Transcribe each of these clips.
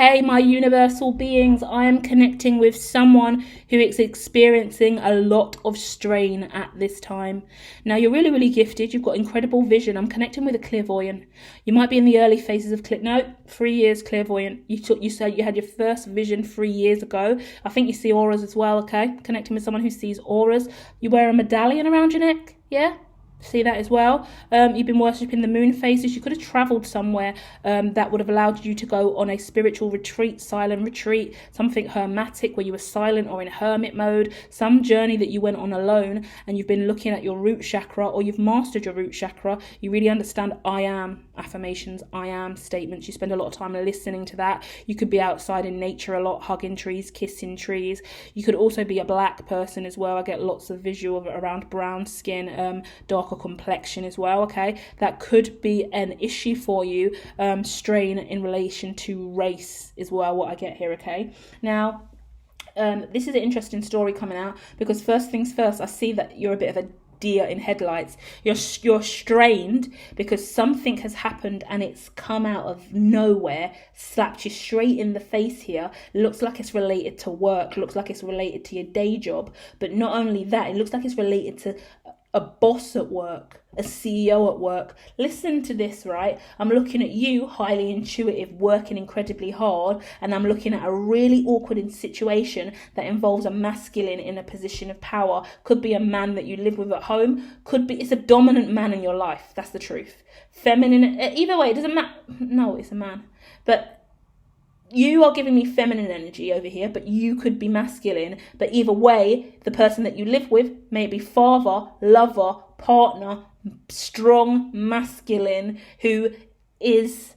okay, my universal beings, I am connecting with someone who is experiencing a lot of strain at this time. Now, you're really, really gifted. You've got incredible vision. I'm connecting with a clairvoyant. You might be in the early phases of 3 years clairvoyant. You said you had your first vision 3 years ago. I think you see auras as well, okay? Connecting with someone who sees auras. You wear a medallion around your neck, yeah? See that as well. You've been worshipping the moon phases. You could have traveled somewhere that would have allowed you to go on a spiritual retreat, silent retreat, something hermetic where you were silent or in hermit mode, some journey that you went on alone, and you've been looking at your root chakra, or you've mastered your root chakra. You really understand I am affirmations, I am statements. You spend a lot of time listening to that. You could be outside in nature a lot, hugging trees, kissing trees. You could also be a black person as well. I get lots of visual around brown skin, darker complexion as well, okay? That could be an issue for you, strain in relation to race as well, what I get here, okay? Now, this is an interesting story coming out, because first things first, I see that you're a bit of a deer in headlights. You're strained because something has happened and it's come out of nowhere, slapped you straight in the face here. Looks like it's related to work, looks like it's related to your day job, but not only that, it looks like it's related to a boss at work, a CEO at work. Listen to this, right? I'm looking at you, highly intuitive, working incredibly hard, and I'm looking at a really awkward situation that involves a masculine in a position of power. Could be a man that you live with at home, could be, it's a dominant man in your life. That's the truth. Feminine, either way, it doesn't matter. No, it's a man. But you are giving me feminine energy over here, but you could be masculine. But either way, the person that you live with may be father, lover, partner, strong, masculine, who is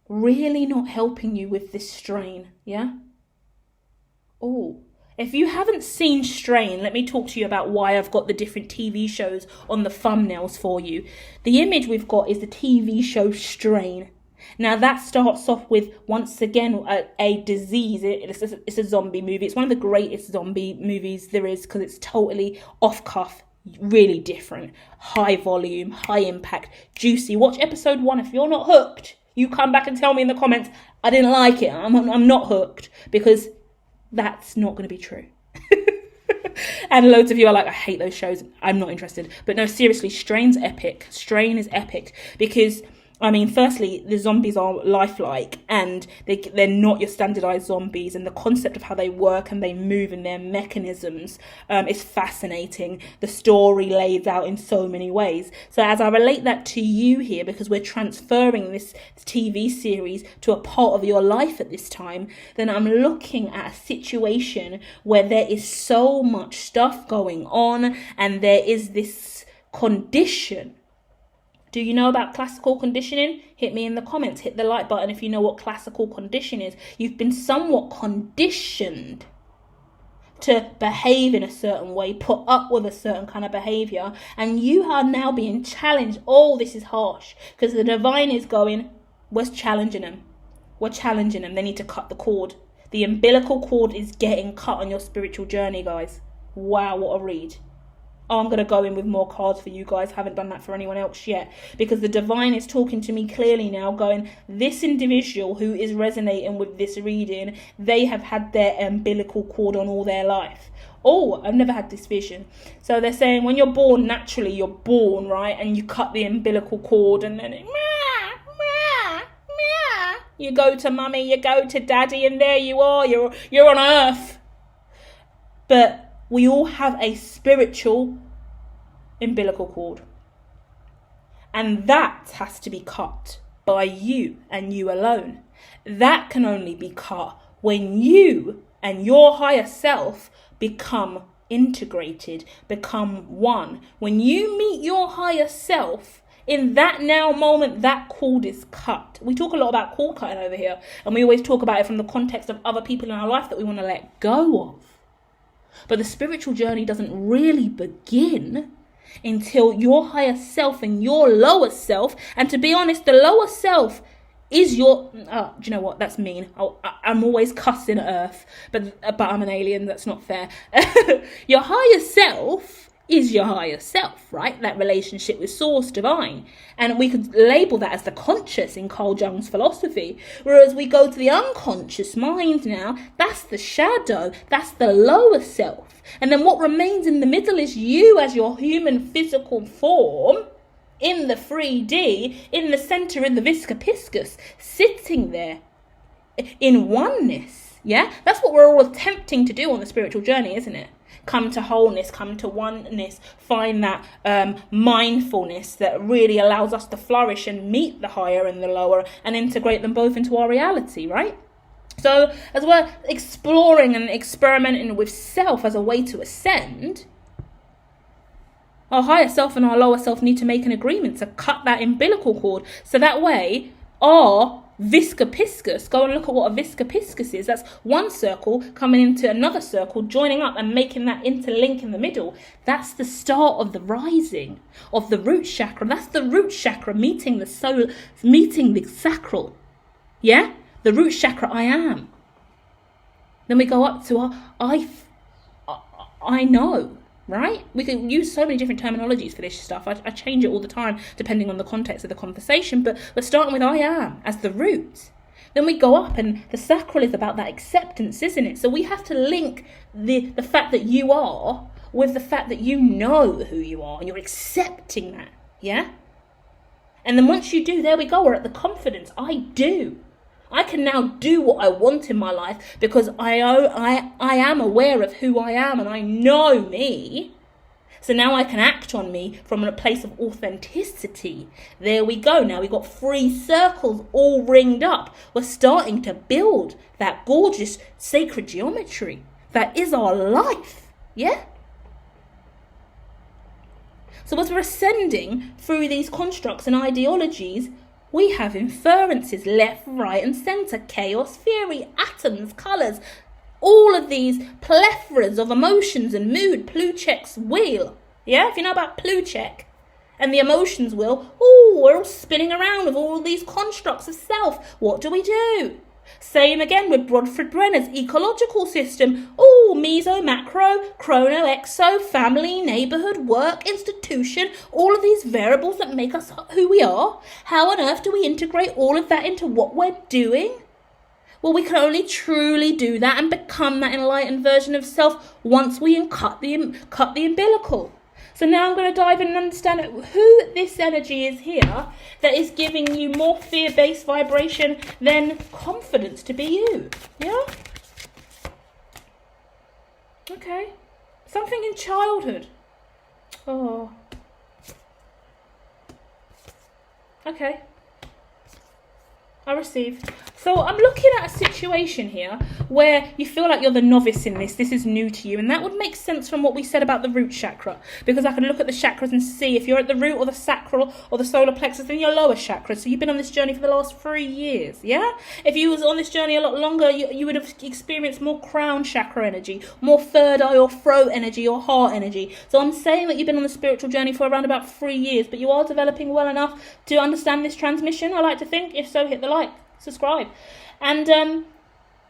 really not helping you with this strain, yeah? Oh, if you haven't seen Strain, let me talk to you about why I've got the different TV shows on the thumbnails for you. The image we've got is the TV show Strain. Now that starts off with, once again, a disease. It's a zombie movie. It's one of the greatest zombie movies there is, because it's totally off cuff, really different, high volume, high impact, juicy. Watch episode 1. If you're not hooked, you come back and tell me in the comments, I didn't like it, I'm not hooked, because that's not going to be true. And loads of you are like, I hate those shows, I'm not interested. But no, seriously, Strain's epic. Strain is epic because, I mean, firstly, the zombies are lifelike, and they're not your standardized zombies, and the concept of how they work and they move and their mechanisms is fascinating. The story lays out in so many ways. So as I relate that to you here, because we're transferring this TV series to a part of your life at this time, then I'm looking at a situation where there is so much stuff going on, and there is this condition. Do you know about classical conditioning? Hit me in the comments. Hit the like button if you know what classical condition is. You've been somewhat conditioned to behave in a certain way, put up with a certain kind of behavior, and you are now being challenged. Oh, this is harsh, because the divine is going, we're challenging them. We're challenging them. They need to cut the cord. The umbilical cord is getting cut on your spiritual journey, guys. Wow, what a read. Oh, I'm going to go in with more cards for you guys. Haven't done that for anyone else yet, because the divine is talking to me clearly now, going, this individual who is resonating with this reading, they have had their umbilical cord on all their life. Oh, I've never had this vision. So they're saying when you're born, naturally you're born, right? And you cut the umbilical cord, and then you go to mummy, you go to daddy, and there you are. You're on earth. But we all have a spiritual umbilical cord. And that has to be cut by you and you alone. That can only be cut when you and your higher self become integrated, become one. When you meet your higher self, in that now moment, that cord is cut. We talk a lot about cord cutting over here, and we always talk about it from the context of other people in our life that we want to let go of. But the spiritual journey doesn't really begin until your higher self and your lower self, and to be honest, the lower self is your, do you know what, that's mean. I'm always cussing at Earth, but I'm an alien, that's not fair. Your higher self is your higher self, right? That relationship with source divine. And we could label that as the conscious in Carl Jung's philosophy. Whereas we go to the unconscious mind now, that's the shadow, that's the lower self. And then what remains in the middle is you as your human physical form, in the 3D, in the center, in the viscopiscus, sitting there in oneness. Yeah, that's what we're all attempting to do on the spiritual journey, isn't it? Come to wholeness, come to oneness, find that mindfulness that really allows us to flourish and meet the higher and the lower and integrate them both into our reality, right? So as we're exploring and experimenting with self as a way to ascend, our higher self and our lower self need to make an agreement to cut that umbilical cord. So that way, our viscopiscus, go and look at what a viscopiscus is. That's one circle coming into another circle, joining up and making that interlink in the middle. That's the start of the rising of the root chakra. That's the root chakra meeting the soul, meeting the sacral. Yeah? The root chakra, I am. Then we go up to our I know. Right? We can use so many different terminologies for this stuff. I change it all the time depending on the context of the conversation, but we're starting with I am as the root. Then we go up and the sacral is about that acceptance, isn't it? So we have to link the fact that you are with the fact that you know who you are and you're accepting that. Yeah? And then once you do, there we go, we're at the confidence. I do. I can now do what I want in my life because I am aware of who I am and I know me. So now I can act on me from a place of authenticity. There we go. Now we've got 3 circles all ringed up. We're starting to build that gorgeous sacred geometry that is our life. Yeah? So as we're ascending through these constructs and ideologies, we have inferences left, right and centre, chaos, theory, atoms, colours, all of these plethoras of emotions and mood, Plutchik's wheel. Yeah, if you know about Plutchik and the emotions wheel, we're all spinning around with all these constructs of self. What do we do? Same again with Brodford Brenner's ecological system. Meso, macro, chrono, exo, family, neighbourhood, work, institution, all of these variables that make us who we are. How on earth do we integrate all of that into what we're doing? Well, we can only truly do that and become that enlightened version of self once we cut the umbilical. So now I'm going to dive in and understand who this energy is here that is giving you more fear-based vibration than confidence to be you. Yeah? Okay. Something in childhood. Oh. Okay. I received. So I'm looking at a situation here where you feel like you're the novice in this. This is new to you. And that would make sense from what we said about the root chakra. Because I can look at the chakras and see if you're at the root or the sacral or the solar plexus, then your lower chakra. So you've been on this journey for the last 3 years. Yeah? If you was on this journey a lot longer, you would have experienced more crown chakra energy, more third eye or throat energy or heart energy. So I'm saying that you've been on the spiritual journey for around about 3 years, but you are developing well enough to understand this transmission. I like to think. If so, hit the like. Subscribe. And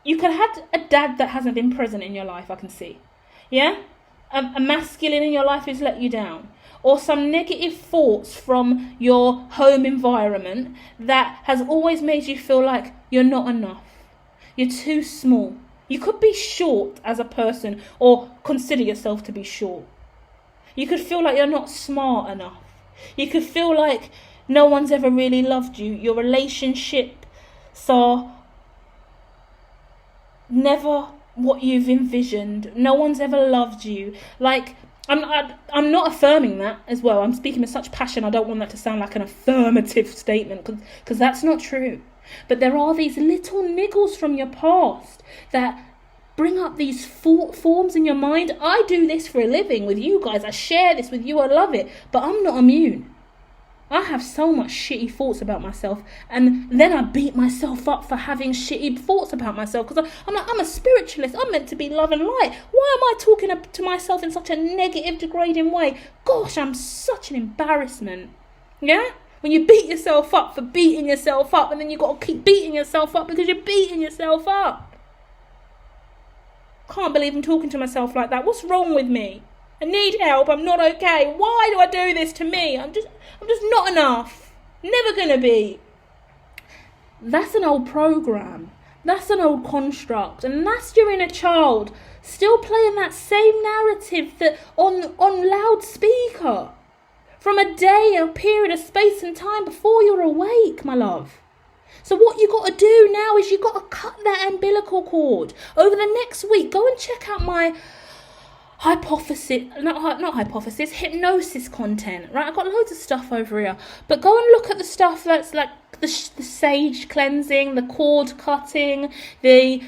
you could have had a dad that hasn't been present in your life, I can see. Yeah? A masculine in your life who's let you down. Or some negative thoughts from your home environment that has always made you feel like you're not enough. You're too small. You could be short as a person or consider yourself to be short. You could feel like you're not smart enough. You could feel like no one's ever really loved you. Your relationship are never what you've envisioned. No one's ever loved you. Like, I'm not affirming that as well. I'm speaking with such passion. I don't want that to sound like an affirmative statement because that's not true. But there are these little niggles from your past that bring up these forms in your mind. I do this for a living with you guys. I share this with you. I love it. But I'm not immune. I have so much shitty thoughts about myself, and then I beat myself up for having shitty thoughts about myself because I'm like, I'm a spiritualist. I'm meant to be love and light. Why am I talking to myself in such a negative, degrading way? Gosh, I'm such an embarrassment. Yeah? When you beat yourself up for beating yourself up, and then you got to keep beating yourself up because you're beating yourself up. Can't believe I'm talking to myself like that. What's wrong with me? I need help. I'm not okay. Why do I do this to me? I'm just not enough. Never gonna be. That's an old program. That's an old construct. And that's your inner child still playing that same narrative that on loudspeaker from a day, a period of space and time before you're awake, my love. So what you got to do now is you got to cut that umbilical cord. Over the next week, go and check out my hypnosis content, right? I've got loads of stuff over here, but go and look at the stuff that's like the sage cleansing, the cord cutting, the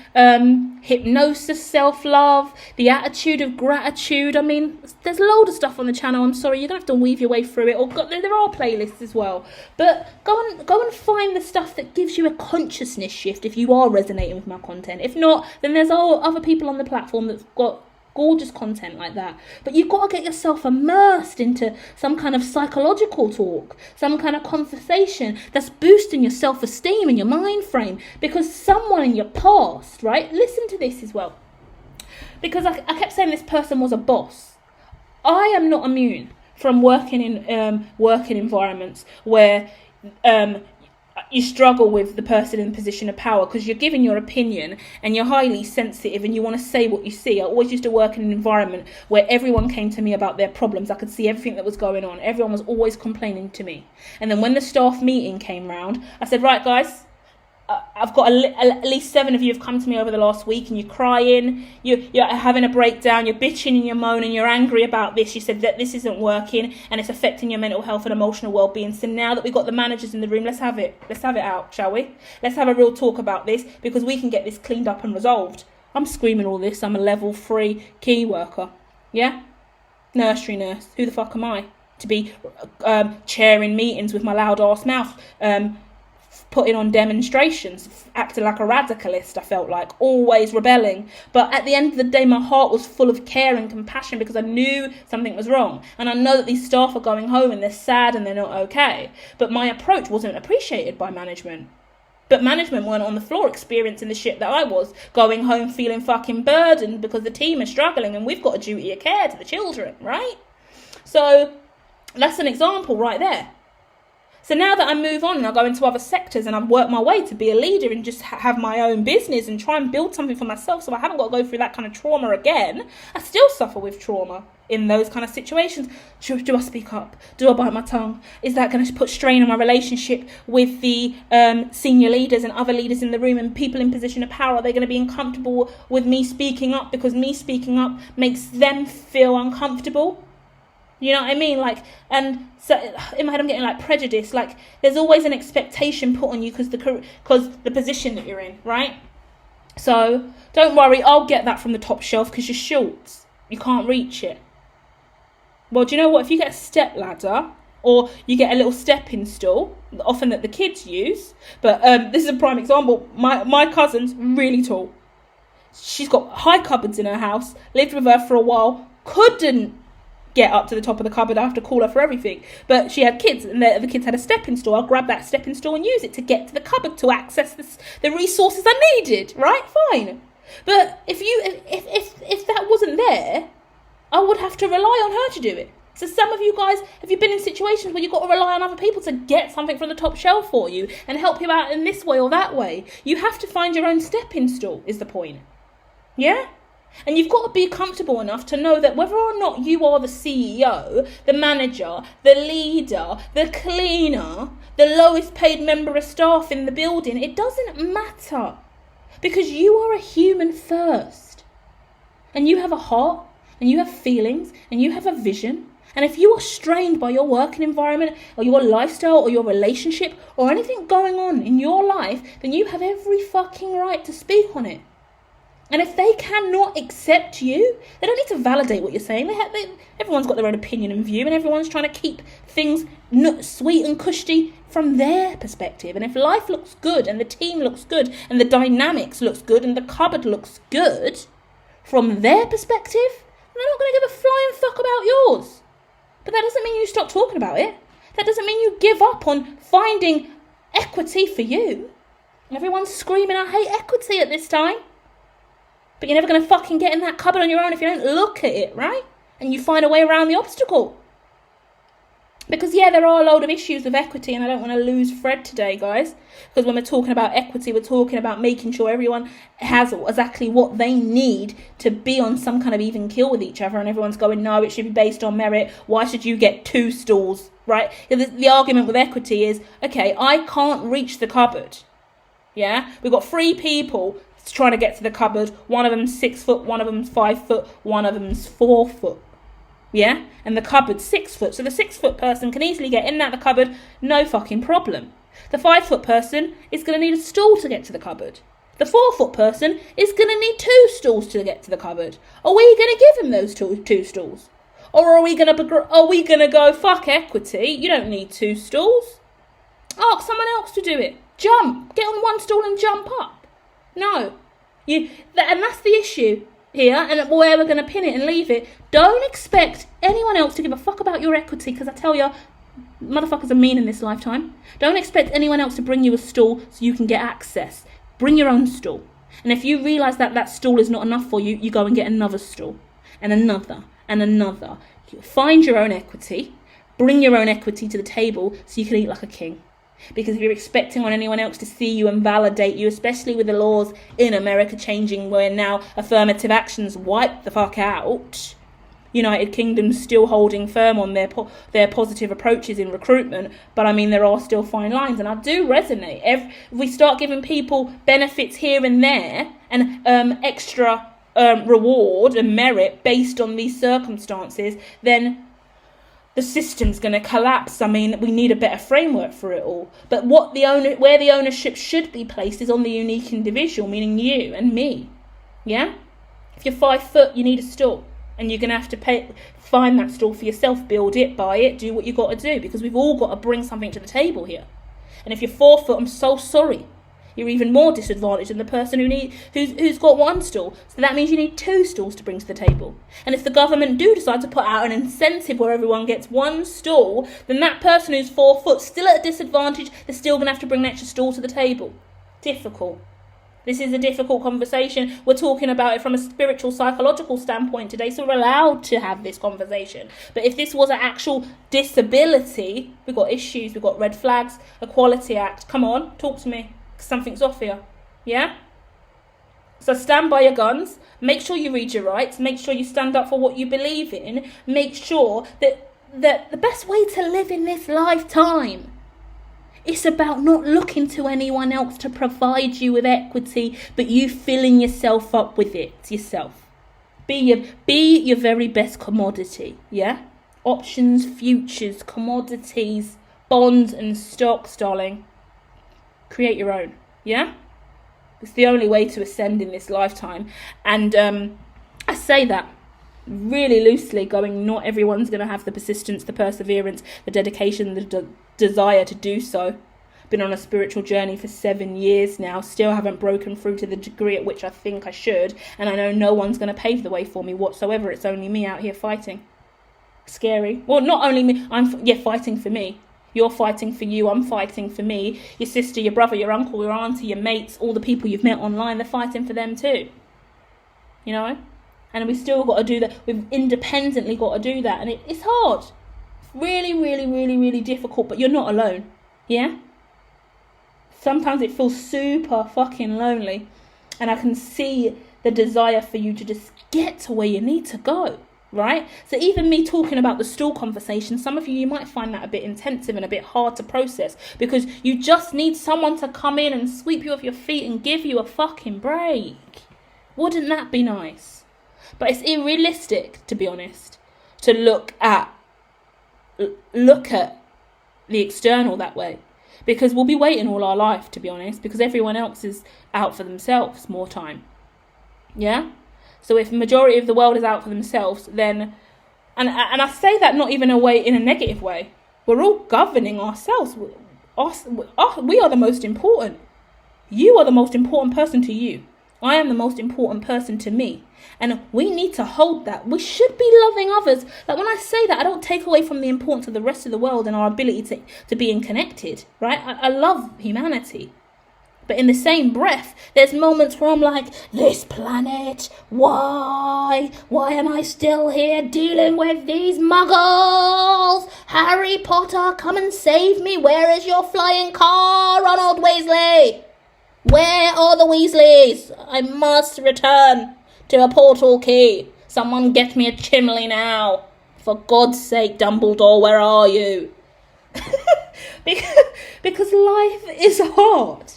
hypnosis self-love, the attitude of gratitude. I mean, there's a load of stuff on the channel. I'm sorry, you're gonna have to weave your way through it, or there are playlists as well, but go and find the stuff that gives you a consciousness shift if you are resonating with my content. If not, then there's all other people on the platform that's got gorgeous content like that. But you've got to get yourself immersed into some kind of psychological talk, some kind of conversation that's boosting your self-esteem and your mind frame, because someone in your past, right? Listen to this as well, because I kept saying this person was a boss. I am not immune from working in working environments where you struggle with the person in a position of power because you're giving your opinion and you're highly sensitive and you want to say what you see. I always used to work in an environment where everyone came to me about their problems. I could see everything that was going on. Everyone was always complaining to me. And then when the staff meeting came round, I said, right, guys, I've got at least 7 of you have come to me over the last week and you're crying, you're having a breakdown, you're bitching and you're moaning, you're angry about this. You said that this isn't working and it's affecting your mental health and emotional well-being. So now that we've got the managers in the room, let's have it out, shall we? Let's have a real talk about this because we can get this cleaned up and resolved. I'm screaming all this. I'm a level 3 key worker. Yeah? Nursery nurse. Who the fuck am I to be chairing meetings with my loud ass mouth, putting on demonstrations, acting like a radicalist? I felt like, always rebelling. But at the end of the day, my heart was full of care and compassion because I knew something was wrong. And I know that these staff are going home and they're sad and they're not okay. But my approach wasn't appreciated by management. But management weren't on the floor experiencing the shit that I was, going home feeling fucking burdened because the team is struggling and we've got a duty of care to the children, right? So that's an example right there. So now that I move on and I go into other sectors and I've worked my way to be a leader and just have my own business and try and build something for myself so I haven't got to go through that kind of trauma again, I still suffer with trauma in those kind of situations. Do I speak up? Do I bite my tongue? Is that going to put strain on my relationship with the senior leaders and other leaders in the room and people in position of power? Are they going to be uncomfortable with me speaking up because me speaking up makes them feel uncomfortable? You know what I mean? Like, and so in my head I'm getting like prejudice. Like, there's always an expectation put on you because the position that you're in, right? So don't worry, I'll get that from the top shelf because you're short. You can't reach it. Well, do you know what? If you get a step ladder or you get a little stepping stool, often that the kids use, but this is a prime example. My cousin's really tall. She's got high cupboards in her house. Lived with her for a while. Couldn't get up to the top of the cupboard. I have to call her for everything. But she had kids and the kids had a stepping stool. I'll grab that stepping stool and use it to get to the cupboard to access the resources I needed, right? Fine. But if that wasn't there, I would have to rely on her to do it. So some of you guys, have you been in situations where you've got to rely on other people to get something from the top shelf for you and help you out in this way or that way? You have to find your own stepping stool is the point. Yeah? And you've got to be comfortable enough to know that whether or not you are the CEO, the manager, the leader, the cleaner, the lowest paid member of staff in the building, it doesn't matter. Because you are a human first. And you have a heart, and you have feelings, and you have a vision. And if you are strained by your working environment, or your lifestyle, or your relationship, or anything going on in your life, then you have every fucking right to speak on it. And if they cannot accept you, they don't need to validate what you're saying. Everyone's got their own opinion and view, and everyone's trying to keep things sweet and cushy from their perspective. And if life looks good, and the team looks good, and the dynamics looks good, and the cupboard looks good from their perspective, they're not going to give a flying fuck about yours. But that doesn't mean you stop talking about it. That doesn't mean you give up on finding equity for you. Everyone's screaming, I hate equity at this time. But you're never going to fucking get in that cupboard on your own if you don't look at it, right? and you find a way around the obstacle. Because, yeah, there are a load of issues with equity, and I don't want to lose thread today, guys. Because when we're talking about equity, we're talking about making sure everyone has exactly what they need to be on some kind of even keel with each other. And everyone's going, no, it should be based on merit. Why should you get 2 stools, right? The argument with equity is, okay, I can't reach the cupboard. Yeah? We've got 3 people trying to get to the cupboard. One of them's 6 foot, one of them's 5 foot, one of them's 4 foot. Yeah, and the cupboard's 6 foot, so the 6 foot person can easily get in and out of the cupboard, no fucking problem. The 5 foot person is going to need a stool to get to the cupboard. The 4 foot person is going to need 2 stools to get to the cupboard. Are we going to give him those two stools, or are we going to go fuck equity? You don't need 2 stools. Ask someone else to do it. Jump, get on 1 stool and jump up. No, and that's the issue here, and where we're going to pin it and leave it. Don't expect anyone else to give a fuck about your equity, because I tell you, motherfuckers are mean in this lifetime. Don't expect anyone else to bring you a stool so you can get access. Bring your own stool. And if you realise that that stool is not enough for you, you go and get another stool, and another, and another. You find your own equity, bring your own equity to the table so you can eat like a king. Because if you're expecting on anyone else to see you and validate you, especially with the laws in America changing where now affirmative actions wipe the fuck out, United Kingdom's still holding firm on their positive approaches in recruitment, but I mean there are still fine lines, and I do resonate. If we start giving people benefits here and there and extra reward and merit based on these circumstances, then the system's going to collapse. I mean, we need a better framework for it all. But where the ownership should be placed is on the unique individual, meaning you and me. Yeah? If you're 5 foot, you need a stool. And you're going to have to find that stool for yourself, build it, buy it, do what you got to do. Because we've all got to bring something to the table here. And if you're 4 foot, I'm so sorry. You're even more disadvantaged than the person who's got 1 stool. So that means you need 2 stools to bring to the table. And if the government do decide to put out an incentive where everyone gets 1 stool, then that person who's 4 foot still at a disadvantage, they're still going to have to bring an extra stool to the table. Difficult. This is a difficult conversation. We're talking about it from a spiritual, psychological standpoint today, so we're allowed to have this conversation. But if this was an actual disability, we've got issues, we've got red flags, Equality Act. Come on, talk to me. Something's off here. Yeah? So stand by your guns. Make sure you read your rights. Make sure you stand up for what you believe in. Make sure that the best way to live in this lifetime is about not looking to anyone else to provide you with equity, but you filling yourself up with it yourself. Be your very best commodity. Yeah? Options, futures, commodities, bonds and stocks, darling. Create your own, yeah? It's the only way to ascend in this lifetime. And I say that really loosely, going, not everyone's going to have the persistence, the perseverance, the dedication, the desire to do so. Been on a spiritual journey for 7 years now, still haven't broken through to the degree at which I think I should, and I know no one's going to pave the way for me whatsoever. It's only me out here fighting. Scary. Well, not only me, fighting for me. You're fighting for you, I'm fighting for me. Your sister, your brother, your uncle, your auntie, your mates, all the people you've met online, they're fighting for them too. You know? And we've still got to do that. We've independently got to do that. And it's hard. It's really, really, really, really difficult. But you're not alone. Yeah? Sometimes it feels super fucking lonely. And I can see the desire for you to just get to where you need to go. Right? So even me talking about the stool conversation, some of you might find that a bit intensive and a bit hard to process, because you just need someone to come in and sweep you off your feet and give you a fucking break. Wouldn't that be nice? But it's unrealistic, to be honest, to look at the external that way, because we'll be waiting all our life, to be honest, because everyone else is out for themselves more time. Yeah? So if the majority of the world is out for themselves, then, and I say that not even in a negative way, we're all governing ourselves. We are the most important. You are the most important person to you. I am the most important person to me. And we need to hold that. We should be loving others. Like when I say that, I don't take away from the importance of the rest of the world and our ability to being connected, right? I love humanity. But in the same breath, there's moments where I'm like, this planet, why? Why am I still here dealing with these muggles? Harry Potter, come and save me. Where is your flying car, Ronald Weasley? Where are the Weasleys? I must return to a portal key. Someone get me a chimney now. For God's sake, Dumbledore, where are you? because life is hard.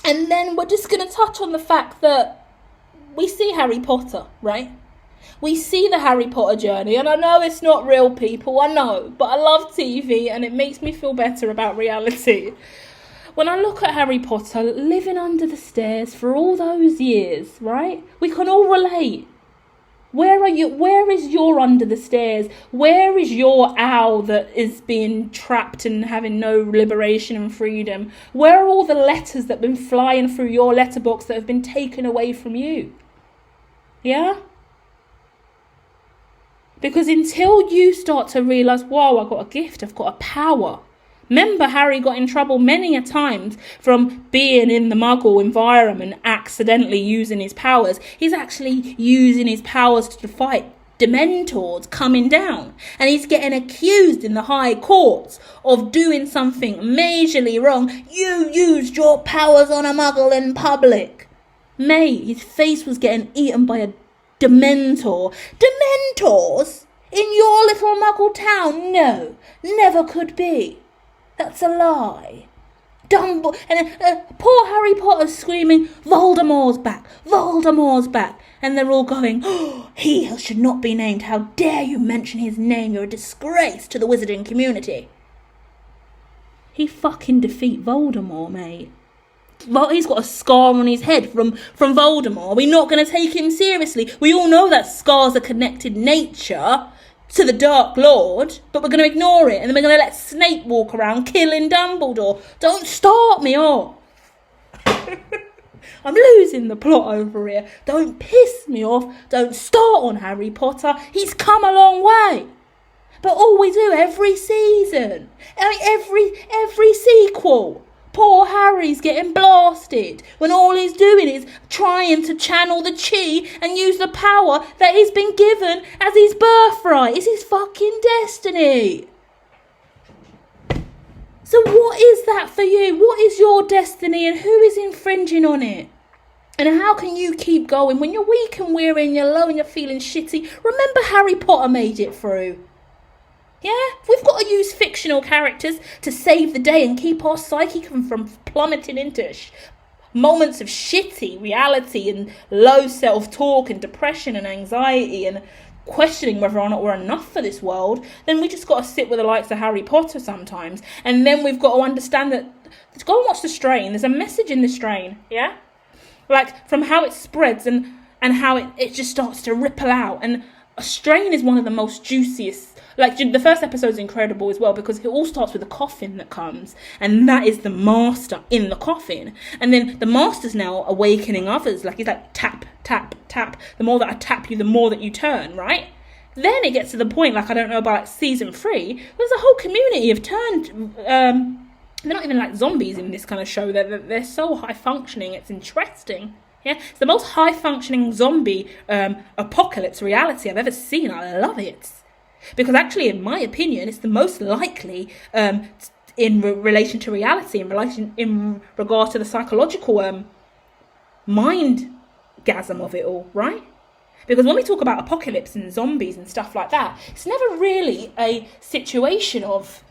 And then we're just going to touch on the fact that we see Harry Potter, right? We see the Harry Potter journey, and I know it's not real, people, I know, but I love TV and it makes me feel better about reality. When I look at Harry Potter living under the stairs for all those years, right? We can all relate. Where are you? Where is your under the stairs? Where is your owl that is being trapped and having no liberation and freedom? Where are all the letters that have been flying through your letterbox that have been taken away from you? Yeah? Because until you start to realise, whoa, I've got a gift, I've got a power. Remember, Harry got in trouble many a times from being in the Muggle environment, accidentally using his powers. He's actually using his powers to fight Dementors coming down. And he's getting accused in the high courts of doing something majorly wrong. You used your powers on a Muggle in public. Mate, his face was getting eaten by a Dementor. Dementors? In your little Muggle town? No, never could be. That's a lie. Poor Harry Potter's screaming, Voldemort's back, Voldemort's back. And they're all going, oh, he should not be named. How dare you mention his name? You're a disgrace to the wizarding community. He fucking defeat Voldemort, mate. He's got a scar on his head from Voldemort. We're not going to take him seriously. We all know that scars are connected nature to the Dark Lord, but we're going to ignore it, and then we're going to let Snape walk around killing Dumbledore. Don't start me off. I'm losing the plot over here. Don't piss me off. Don't start on Harry Potter. He's come a long way. But all we do every season, every sequel, poor Harry's getting blasted when all he's doing is trying to channel the chi and use the power that he's been given as his birthright. It's his fucking destiny. So what is that for you? What is your destiny and who is infringing on it? And how can you keep going when you're weak and weary and you're low and you're feeling shitty? Remember, Harry Potter made it through. Yeah, we've got to use fictional characters to save the day and keep our psyche from plummeting into moments of shitty reality and low self-talk and depression and anxiety and questioning whether or not we're enough for this world. Then we just got to sit with the likes of Harry Potter sometimes. And then we've got to understand that, let's go and watch The Strain. There's a message in The Strain, yeah? Like, from how it spreads and how it just starts to ripple out. And A Strain is one of the most juiciest. Like, the first episode is incredible as well because it all starts with a coffin that comes, and that is the master in the coffin. And then the master's now awakening others. Like, he's like, tap, tap, tap. The more that I tap you, the more that you turn, right? Then it gets to the point, like, I don't know about like, season 3, there's a whole community of turned, they're not even like zombies in this kind of show. They're so high functioning, it's interesting. Yeah, it's the most high functioning zombie apocalypse reality I've ever seen. I love it. Because actually, in my opinion, it's the most likely in relation to reality, in regard to the psychological mind-gasm of it all, right? Because when we talk about apocalypse and zombies and stuff like that, it's never really a situation of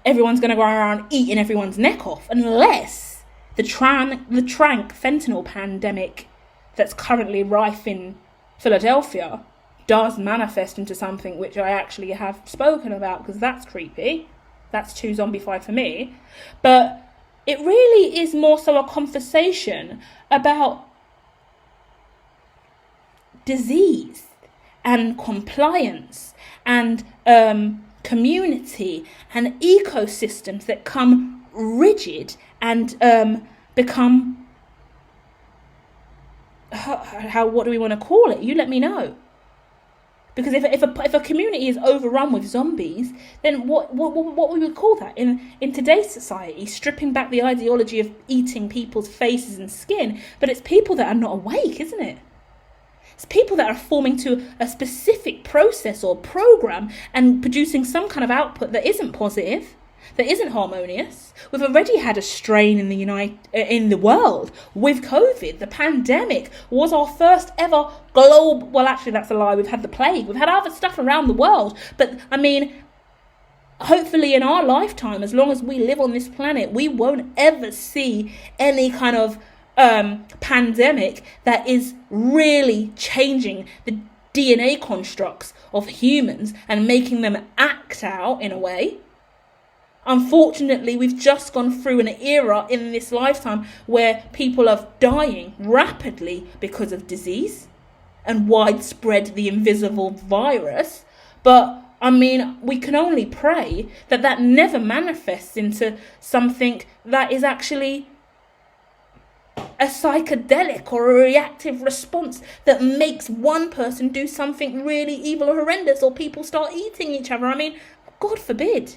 everyone's going to go around eating everyone's neck off, unless the trank fentanyl pandemic that's currently rife in Philadelphia does manifest into something which I actually have spoken about, because that's creepy. That's too zombified for me. But it really is more so a conversation about disease and compliance and community and ecosystems that come rigid and become, what do we want to call it? You let me know. Because if a community is overrun with zombies, then what we would call that in today's society? Stripping back the ideology of eating people's faces and skin, but it's people that are not awake, isn't it? It's people that are forming to a specific process or program and producing some kind of output that isn't positive, that isn't harmonious. We've already had a strain in the world with COVID. The pandemic was our first ever global. Well, actually, that's a lie. We've had the plague. We've had other stuff around the world. But I mean, hopefully in our lifetime, as long as we live on this planet, we won't ever see any kind of pandemic that is really changing the DNA constructs of humans and making them act out in a way. Unfortunately, we've just gone through an era in this lifetime where people are dying rapidly because of disease and widespread the invisible virus. But I mean, we can only pray that that never manifests into something that is actually a psychedelic or a reactive response that makes one person do something really evil or horrendous, or people start eating each other. I mean, God forbid.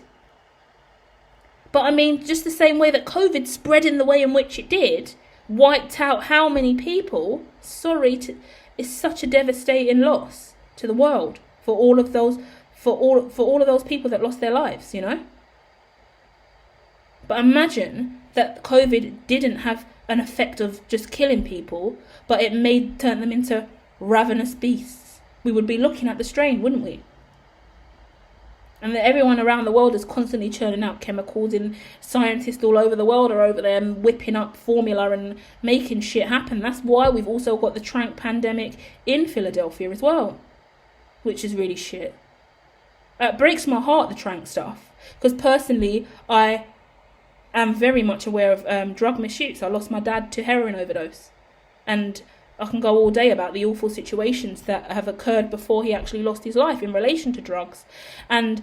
But I mean, just the same way that COVID spread in the way in which it did, wiped out how many people, is such a devastating loss to the world for all of those people that lost their lives, you know? But imagine that COVID didn't have an effect of just killing people, but it turned them into ravenous beasts. We would be looking at the strain, wouldn't we? And that everyone around the world is constantly churning out chemicals, and scientists all over the world are over there whipping up formula and making shit happen. That's why we've also got the trank pandemic in Philadelphia as well, which is really shit. It breaks my heart, the trank stuff, because personally I am very much aware of drug misuse. I lost my dad to heroin overdose, and I can go all day about the awful situations that have occurred before he actually lost his life in relation to drugs. And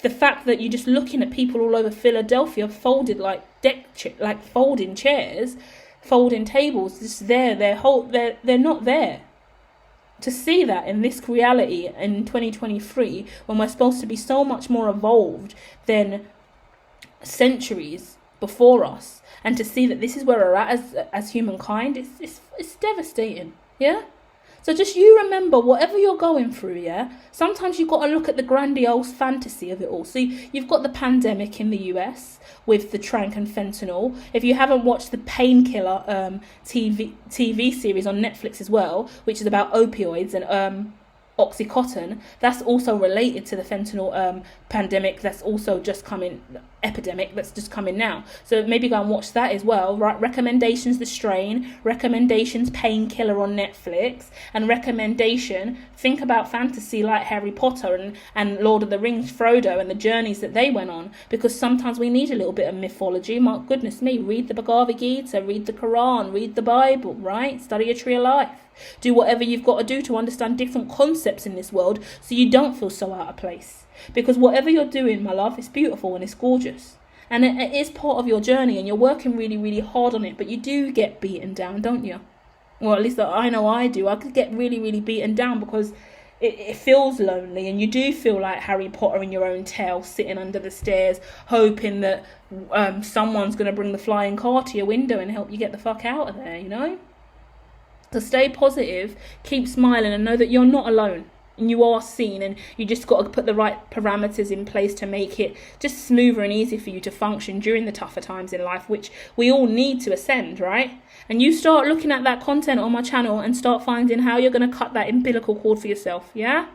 the fact that you're just looking at people all over Philadelphia folded like folding chairs, folding tables, just there, they're not there. To see that in this reality in 2023, when we're supposed to be so much more evolved than centuries before us, and to see that this is where we're at as humankind, it's devastating, yeah? So just you remember, whatever you're going through, yeah, sometimes you've got to look at the grandiose fantasy of it all. So you've got the pandemic in the US with the trank and fentanyl. If you haven't watched the Painkiller TV series on Netflix as well, which is about opioids and Oxycontin, that's also related to the fentanyl pandemic that's also just coming, epidemic that's just coming now. So maybe go and watch that as well. Right? Recommendations, The Strain. Recommendations, Painkiller on Netflix. And recommendation, think about fantasy like Harry Potter and Lord of the Rings, Frodo, and the journeys that they went on. Because sometimes we need a little bit of mythology. My goodness me, read the Bhagavad Gita, read the Quran, read the Bible, right? Study a Tree of Life. Do whatever you've got to do to understand different concepts in this world so you don't feel so out of place. Because whatever you're doing, my love, it's beautiful and it's gorgeous. And it is part of your journey, and you're working really, really hard on it. But you do get beaten down, don't you? Well, at least I know I do. I could get really, really beaten down because it feels lonely, and you do feel like Harry Potter in your own tale, sitting under the stairs, hoping that someone's going to bring the flying car to your window and help you get the fuck out of there, you know? So stay positive, keep smiling, and know that you're not alone. And you are seen, and you just got to put the right parameters in place to make it just smoother and easier for you to function during the tougher times in life, which we all need to ascend, right? And you start looking at that content on my channel and start finding how you're going to cut that umbilical cord for yourself, yeah?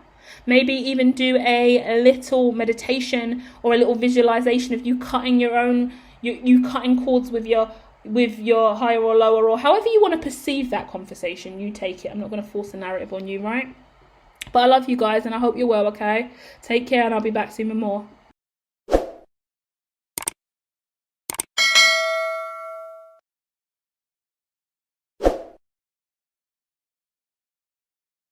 Maybe even do a little meditation or a little visualization of you cutting your own, you cutting cords with your higher or lower, or however you want to perceive that conversation. You take it. I'm not going to force a narrative on you, right? But I love you guys, and I hope you're well, okay? Take care, and I'll be back soon with more.